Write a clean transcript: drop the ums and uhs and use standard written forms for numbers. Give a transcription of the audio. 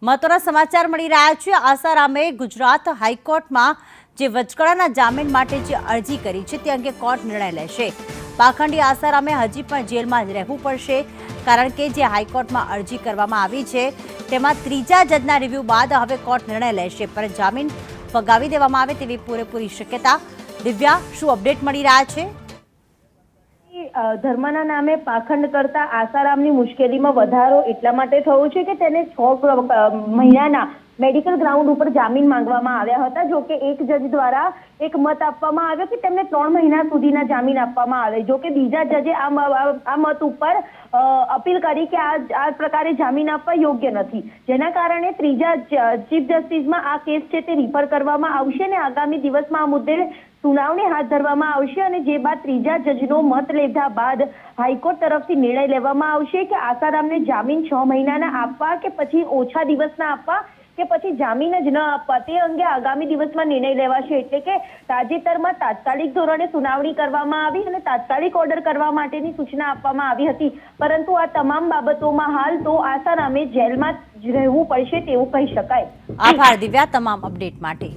મહત્વના સમાચાર મળી રહ્યા છે। આસારામે ગુજરાત હાઈકોર્ટમાં જે વચગાળાના જામીન માટે જે અરજી કરી છે તે અંગે કોર્ટ નિર્ણય લેશે। પાખંડી આસારામે હજી પણ જેલમાં જ રહેવું પડશે, કારણ કે જે હાઈકોર્ટમાં અરજી કરવામાં આવી છે તેમાં ત્રીજા જજના રિવ્યુ બાદ હવે કોર્ટ નિર્ણય લેશે, પણ જામીન ફગાવી દેવામાં આવે તેવી પૂરેપૂરી શક્યતા। દિવ્યા, શું અપડેટ મળી રહ્યા છે? ધર્મના નામે પાખંડ કરતા આસારામની મુશ્કેલીમાં વધારો એટલા માટે થયો છે કે તેને 6 મહિનાના મેડિકલ ગ્રાઉન્ડ ઉપર જામીન માંગવામાં આવ્યા હતા। જો કે એક જજ દ્વારા એક મત આપવામાં આવ્યો કે તેમને 3 મહિના સુધીના જામીન આપવામાં આવે। જો કે બીજા જજે આ મત ઉપર અપીલ કરી કે આ પ્રકારે જામીન આપવા યોગ્ય નથી, જેના કારણે ત્રીજા ચીફ જસ્ટિસમાં આ કેસ છે તે રિફર કરવામાં આવશે અને આગામી દિવસમાં આ મુદ્દે સુનાવણી હાથ ધરવામાં આવશે અને જે બાદ ત્રીજા જજનો મત લીધા બાદ હાઈકોર્ટ તરફથી નિર્ણય લેવામાં આવશે કે આસારામને જામીન 6 મહિનાના આપવા કે પછી ઓછા દિવસના આપવા કે પછી જામીન જ ન આપવા તે અંગે આગામી દિવસમાં નિર્ણય લેવાશે। એટલે કે તાજેતરમાં તાત્કાલિક ધોરણે સુનાવણી કરવામાં આવી અને તાત્કાલિક ઓર્ડર કરવા માટેની સૂચના આપવામાં આવી હતી, પરંતુ આ તમામ બાબતોમાં હાલ તો આસારામે જેલમાં જ રહેવું પડશે તેવું કહી શકાય। આભાર દિવ્યા, તમામ અપડેટ માટે।